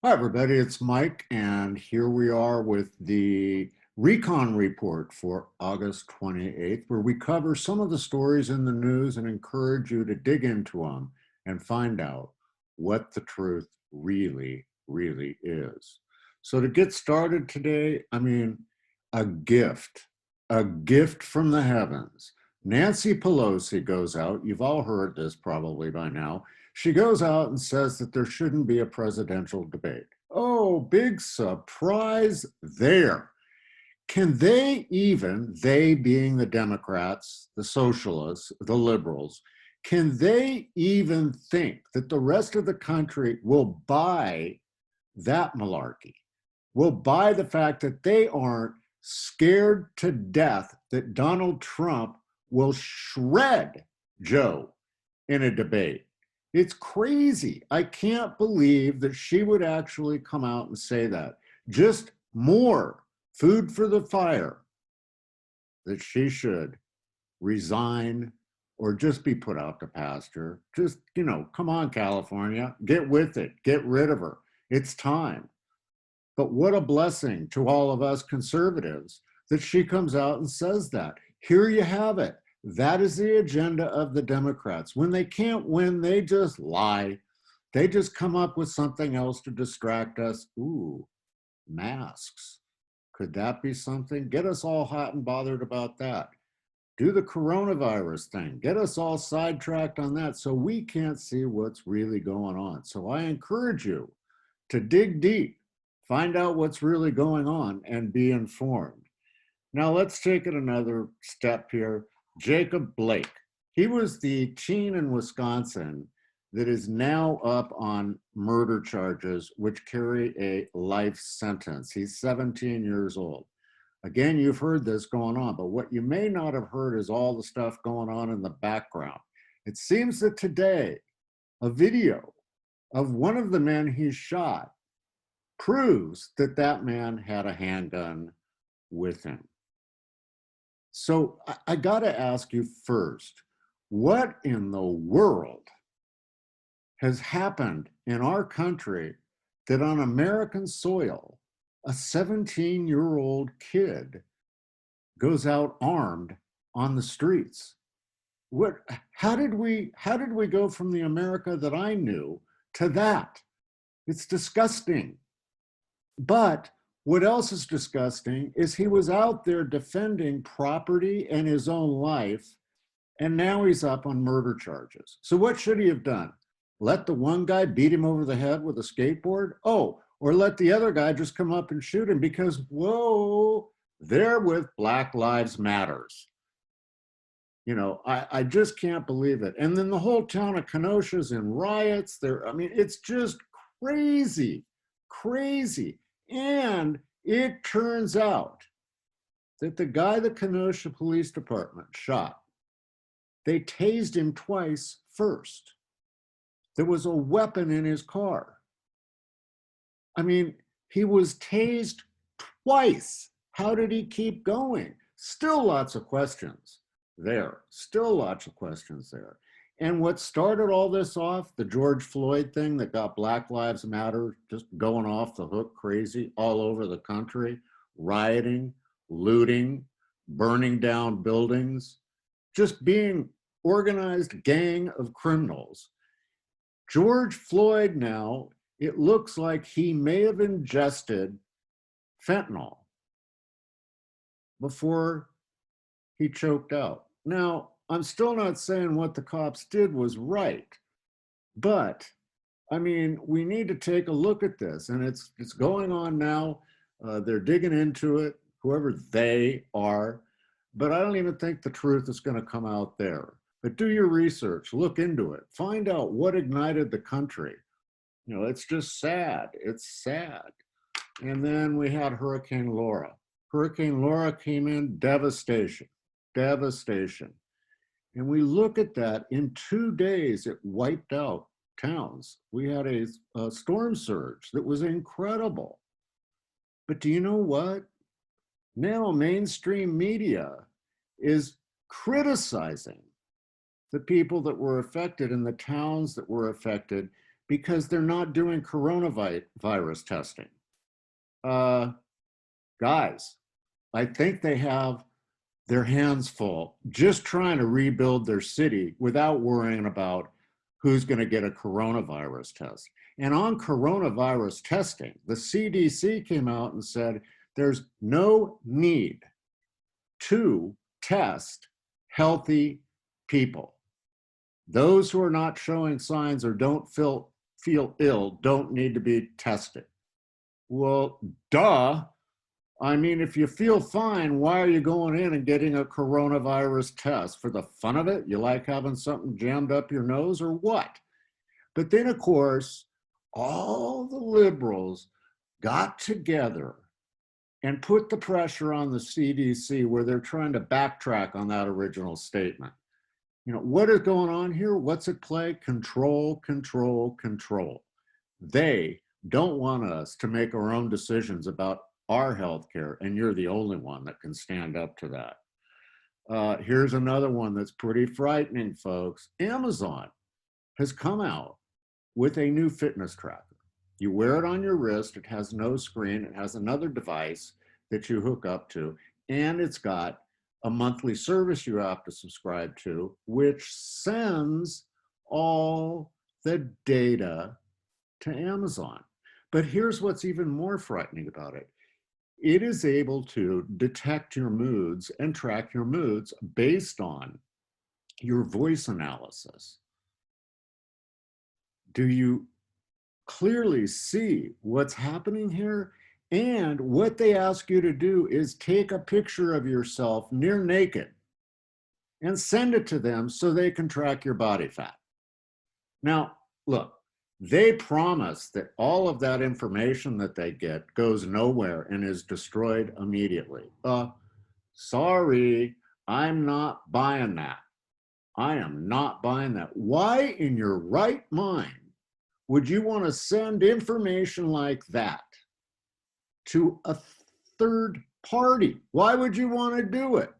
Hi, everybody. It's Mike, and here we are with the RECON report for August 28th, where we cover some of the stories in the news and encourage you to dig into them and find out what the truth really is. So, to get started today, a gift, a gift from the heavens. Nancy Pelosi goes out. You've all heard this probably by now. She goes out and says that there shouldn't be a presidential debate. Oh, big surprise there. Can they being the Democrats, the socialists, the liberals, can they even think that the rest of the country will buy that malarkey? Will buy the fact that they aren't scared to death that Donald Trump will shred Joe in a debate? It's crazy. I can't believe that she would actually come out and say that. Just more food for the fire that she should resign or just be put out to pasture. Just, come on, California, get with it, get rid of her. It's time. But what a blessing to all of us conservatives that she comes out and says that. Here you have it. That is the agenda of the Democrats. When they can't win, they just lie. They just come up with something else to distract us. Ooh, masks. Could that be something? Get us all hot and bothered about that. Do the coronavirus thing. Get us all sidetracked on that so we can't see what's really going on. So I encourage you to dig deep, find out what's really going on, and be informed. Now let's take it another step here. Jacob Blake. He was the teen in Wisconsin that is now up on murder charges, which carry a life sentence. He's 17 years old. Again, you've heard this going on, but what you may not have heard is all the stuff going on in the background. It seems that today, a video of one of the men he shot proves that that man had a handgun with him. So I got to ask you first, what in the world has happened in our country that on American soil, a 17-year-old kid goes out armed on the streets? How did we go from the America that I knew to that? It's disgusting. But what else is disgusting is he was out there defending property and his own life, and now he's up on murder charges. So what should he have done? Let the one guy beat him over the head with a skateboard? Oh, or let the other guy just come up and shoot him because, whoa, they're with Black Lives Matters. I just can't believe it. And then the whole town of Kenosha's in riots. It's just crazy, crazy. And it turns out that the guy the Kenosha Police Department shot, they tased him twice first. There was a weapon in his car. He was tased twice. How did he keep going? Still lots of questions there. Still lots of questions there. And what started all this off, the George Floyd thing that got Black Lives Matter just going off the hook crazy all over the country, rioting, looting, burning down buildings, just being organized gang of criminals. George Floyd now, it looks like he may have ingested fentanyl before he choked out. Now, I'm still not saying what the cops did was right, but we need to take a look at this, and it's going on now. They're digging into it, whoever they are, but I don't even think the truth is going to come out there. But do your research, look into it, find out what ignited the country. It's just sad. It's sad. And then we had Hurricane Laura. Hurricane Laura came in, devastation. And we look at that, in 2 days, it wiped out towns. We had a storm surge that was incredible. But do you know what? Now mainstream media is criticizing the people that were affected in the towns that were affected because they're not doing coronavirus testing. Guys, I think they have their hands full just trying to rebuild their city without worrying about who's going to get a coronavirus test. And on coronavirus testing, the CDC came out and said there's no need to test healthy people. Those who are not showing signs or don't feel ill don't need to be tested. Well, duh. I mean, if you feel fine, why are you going in and getting a coronavirus test? For the fun of it? You like having something jammed up your nose or what? But then, of course, all the liberals got together and put the pressure on the CDC where they're trying to backtrack on that original statement. You know, what is going on here? What's at play? Control, control, control. They don't want us to make our own decisions about our healthcare, and you're the only one that can stand up to that. Here's another one that's pretty frightening, folks. Amazon has come out with a new fitness tracker. You wear it on your wrist, it has no screen, it has another device that you hook up to, and it's got a monthly service you have to subscribe to, which sends all the data to Amazon. But here's what's even more frightening about it. It is able to detect your moods and track your moods based on your voice analysis. Do you clearly see what's happening here? And what they ask you to do is take a picture of yourself near naked and send it to them so they can track your body fat. Now, look, they promise that all of that information that they get goes nowhere and is destroyed immediately. Sorry, I'm not buying that. I am not buying that. Why in your right mind would you want to send information like that to a third party? Why would you want to do it?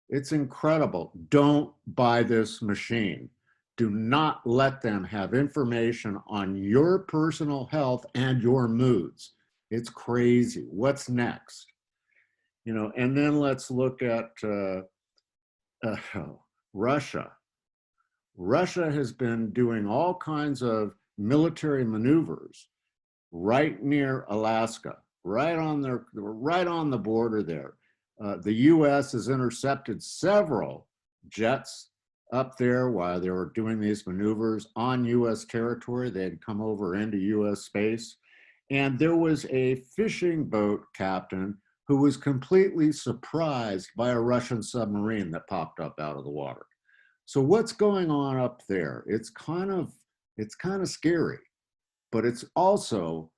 It's incredible. Don't buy this machine. Do not let them have information on your personal health and your moods. It's crazy. What's next? You know, and then let's look at Russia. Russia has been doing all kinds of military maneuvers right near Alaska, right on the border there. The US has intercepted several jets up there while they were doing these maneuvers on US territory. They had come over into US space. And there was a fishing boat captain who was completely surprised by a Russian submarine that popped up out of the water. So what's going on up there? It's kind of scary, but it's also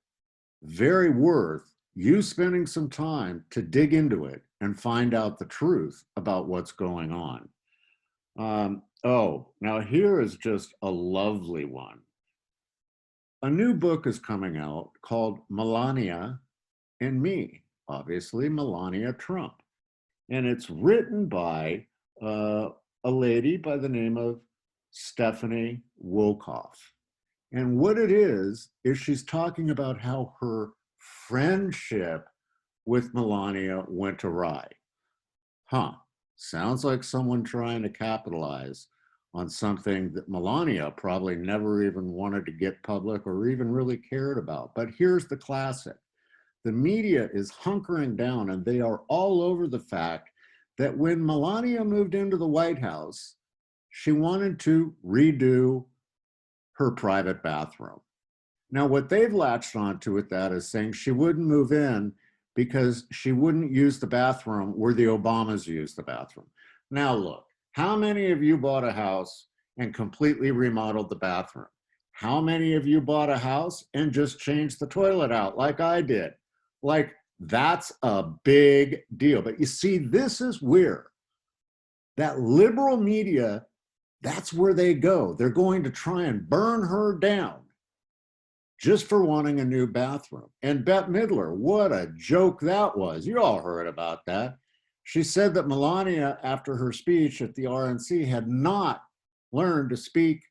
very worth you spending some time to dig into it and find out the truth about what's going on. Now here is just a lovely one. A new book is coming out called Melania and Me, obviously Melania Trump. And it's written by a lady by the name of Stephanie Wolkoff. And what it is she's talking about how her friendship with Melania went awry. Sounds like someone trying to capitalize on something that Melania probably never even wanted to get public or even really cared about. But here's the classic. The media is hunkering down and they are all over the fact that when Melania moved into the White House, she wanted to redo her private bathroom. Now, what they've latched onto with that is saying she wouldn't move in because she wouldn't use the bathroom where the Obamas used the bathroom. Now, look, how many of you bought a house and completely remodeled the bathroom? How many of you bought a house and just changed the toilet out like I did? Like, that's a big deal. But you see, this is where that liberal media, that's where they go. They're going to try and burn her down just for wanting a new bathroom. And Bette Midler, what a joke that was. You all heard about that. She said that Melania, after her speech at the RNC, had not learned to speak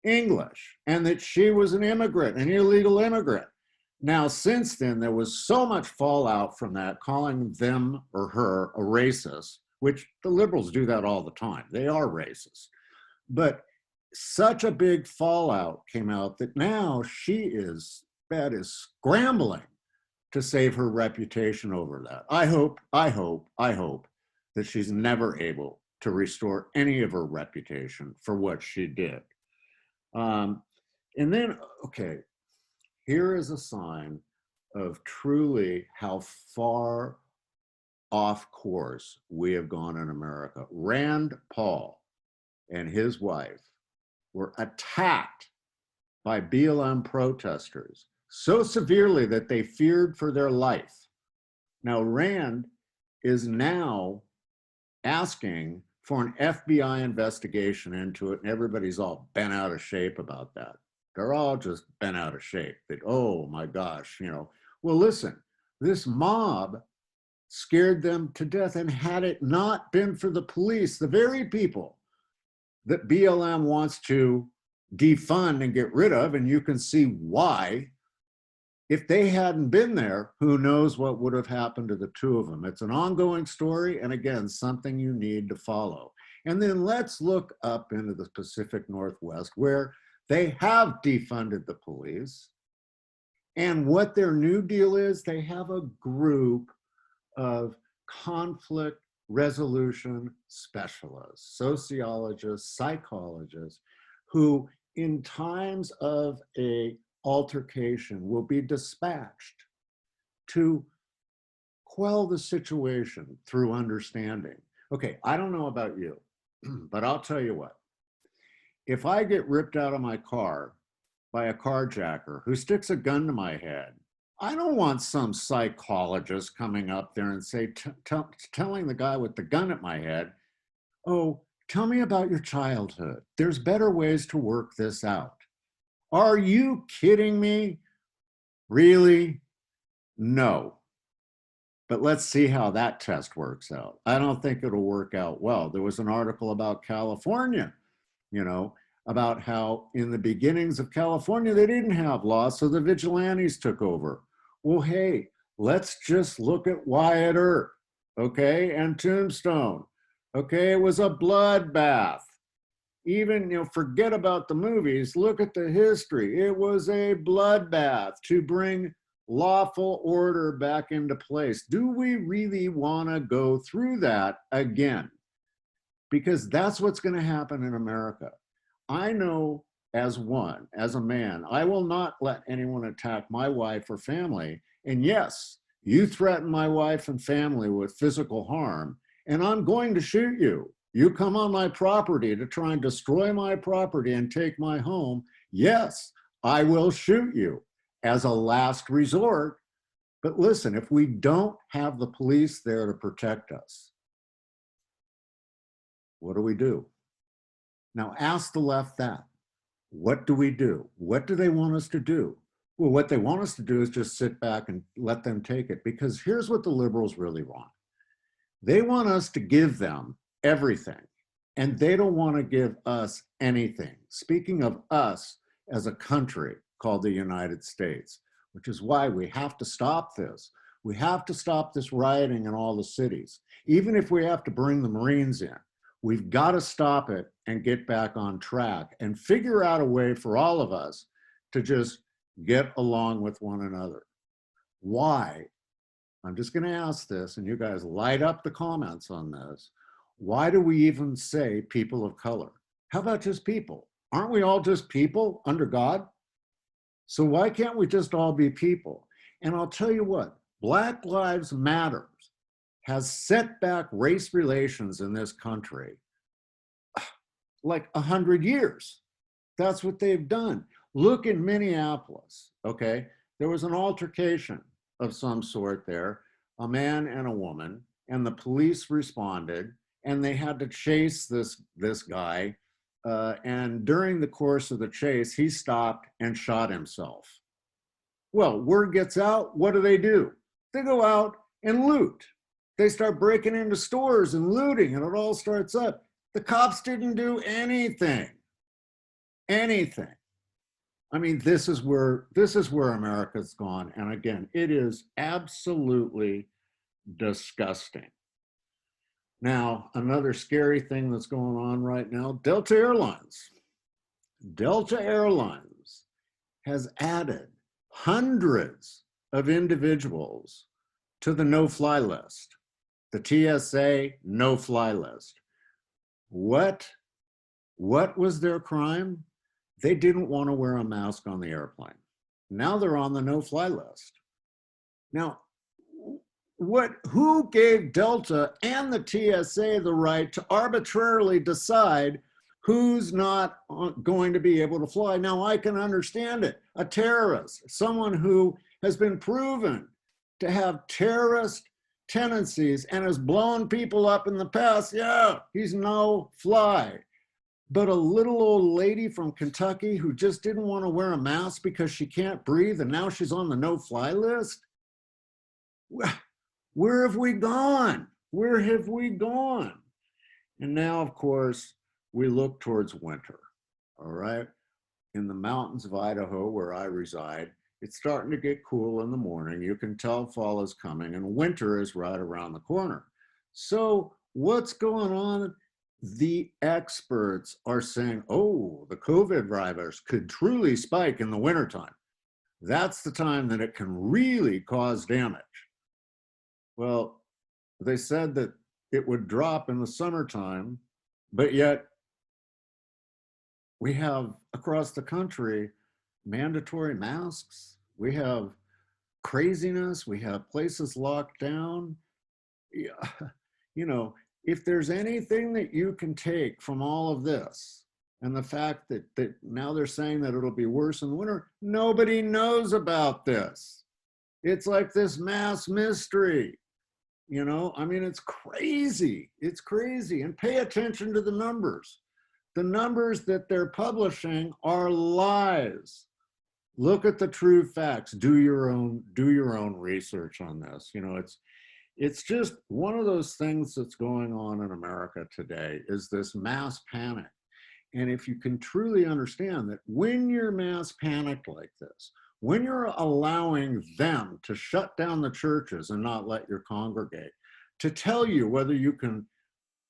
English, and that she was an immigrant, an illegal immigrant. Now, since then, there was so much fallout from that, calling them or her a racist, which the liberals do that all the time. They are racist. But such a big fallout came out that now Beth is scrambling to save her reputation over that. I hope that she's never able to restore any of her reputation for what she did. And then, okay, here is a sign of truly how far off course we have gone in America. Rand Paul and his wife were attacked by BLM protesters so severely that they feared for their life. Now, Rand is now asking for an FBI investigation into it, and everybody's all bent out of shape about that. They're all just bent out of shape. That, oh my gosh, you know. Well, listen, this mob scared them to death, and had it not been for the police, the very people that BLM wants to defund and get rid of, and you can see why, if they hadn't been there, who knows what would have happened to the two of them. It's an ongoing story, and again, something you need to follow. And then let's look up into the Pacific Northwest, where they have defunded the police. And what their new deal is, they have a group of conflict resolution specialists, sociologists, psychologists, who in times of a altercation will be dispatched to quell the situation through understanding. Okay, I don't know about you, but I'll tell you what. If I get ripped out of my car by a carjacker who sticks a gun to my head, I don't want some psychologist coming up there and telling the guy with the gun at my head, oh, tell me about your childhood. There's better ways to work this out. Are you kidding me? Really? No. But let's see how that test works out. I don't think it'll work out well. There was an article about California, you know, about how in the beginnings of California, they didn't have law, so the vigilantes took over. Well, hey, let's just look at Wyatt Earp, okay, and Tombstone. Okay, it was a bloodbath. Even, you know, forget about the movies, look at the history. It was a bloodbath to bring lawful order back into place. Do we really want to go through that again? Because that's what's going to happen in America. I know as a man, I will not let anyone attack my wife or family. And yes, you threaten my wife and family with physical harm, and I'm going to shoot you. You come on my property to try and destroy my property and take my home. Yes, I will shoot you as a last resort. But listen, if we don't have the police there to protect us, what do we do? Now ask the left that. What do we do? What do they want us to do? Well, what they want us to do is just sit back and let them take it, because here's what the liberals really want. They want us to give them everything, and they don't want to give us anything. Speaking of us as a country called the United States, which is why we have to stop this. We have to stop this rioting in all the cities. Even if we have to bring the Marines in, we've got to stop it and get back on track and figure out a way for all of us to just get along with one another. Why? I'm just going to ask this, and you guys light up the comments on this. Why do we even say people of color? How about just people? Aren't we all just people under God? So why can't we just all be people? And I'll tell you what, Black Lives Matter has set back race relations in this country like 100 years. That's what they've done. Look in Minneapolis, okay? There was an altercation of some sort there, a man and a woman, and the police responded, and they had to chase this guy. And during the course of the chase, he stopped and shot himself. Well, word gets out, what do? They go out and loot. They start breaking into stores and looting, and it all starts up. The cops didn't do anything. anything. I mean, this is where America's gone. And again, it is absolutely disgusting. Now, another scary thing that's going on right now, Delta Airlines. Delta Airlines has added hundreds of individuals to the no-fly list, the TSA no-fly list. What was their crime? They didn't want to wear a mask on the airplane. Now they're on the no-fly list. Now, who gave Delta and the TSA the right to arbitrarily decide who's not going to be able to fly? Now, I can understand it. A terrorist, someone who has been proven to have terrorist tendencies and has blown people up in the past, yeah, he's no fly. But a little old lady from Kentucky who just didn't want to wear a mask because she can't breathe and now she's on the no-fly list? Where have we gone? Where have we gone? And now, of course, we look towards winter, all right? In the mountains of Idaho, where I reside, it's starting to get cool in the morning. You can tell fall is coming and winter is right around the corner. So what's going on? The experts are saying, oh, the COVID virus could truly spike in the wintertime. That's the time that it can really cause damage. Well, they said that it would drop in the summertime, but yet we have across the country mandatory masks. We have craziness. We have places locked down. Yeah, you know, if there's anything that you can take from all of this and the fact that now they're saying that it'll be worse in the winter, nobody knows about this. It's like this mass mystery. You know, I mean, it's crazy. It's crazy. And pay attention to the numbers. The numbers that they're publishing are lies. Look at the true facts. Do your own research on this. You know, it's just one of those things that's going on in America today is this mass panic. And if you can truly understand that when you're mass panicked like this, when you're allowing them to shut down the churches and not let you congregate, to tell you whether you can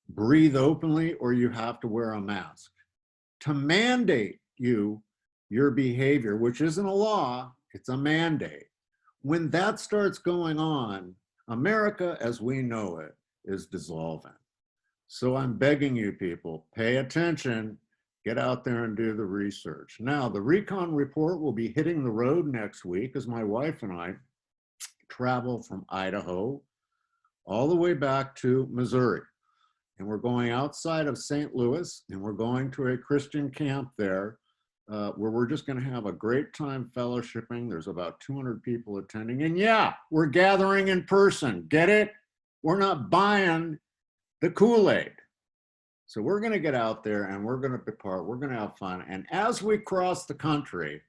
breathe openly or you have to wear a mask, to mandate your behavior, which isn't a law, it's a mandate. When that starts going on, America as we know it is dissolving. So I'm begging you people, pay attention. Get out there and do the research. Now, the RECON report will be hitting the road next week as my wife and I travel from Idaho all the way back to Missouri. And we're going outside of St. Louis and we're going to a Christian camp there where we're just going to have a great time fellowshipping. There's about 200 people attending. And yeah, we're gathering in person. Get it? We're not buying the Kool-Aid. So we're going to get out there and we're going to be part, we're going to have fun. And as we cross the country,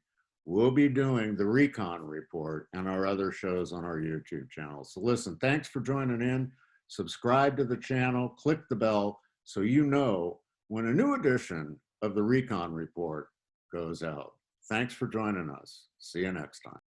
we'll be doing the RECON report and our other shows on our YouTube channel. So listen, thanks for joining in. Subscribe to the channel, click the bell so you know when a new edition of the RECON report goes out. Thanks for joining us. See you next time.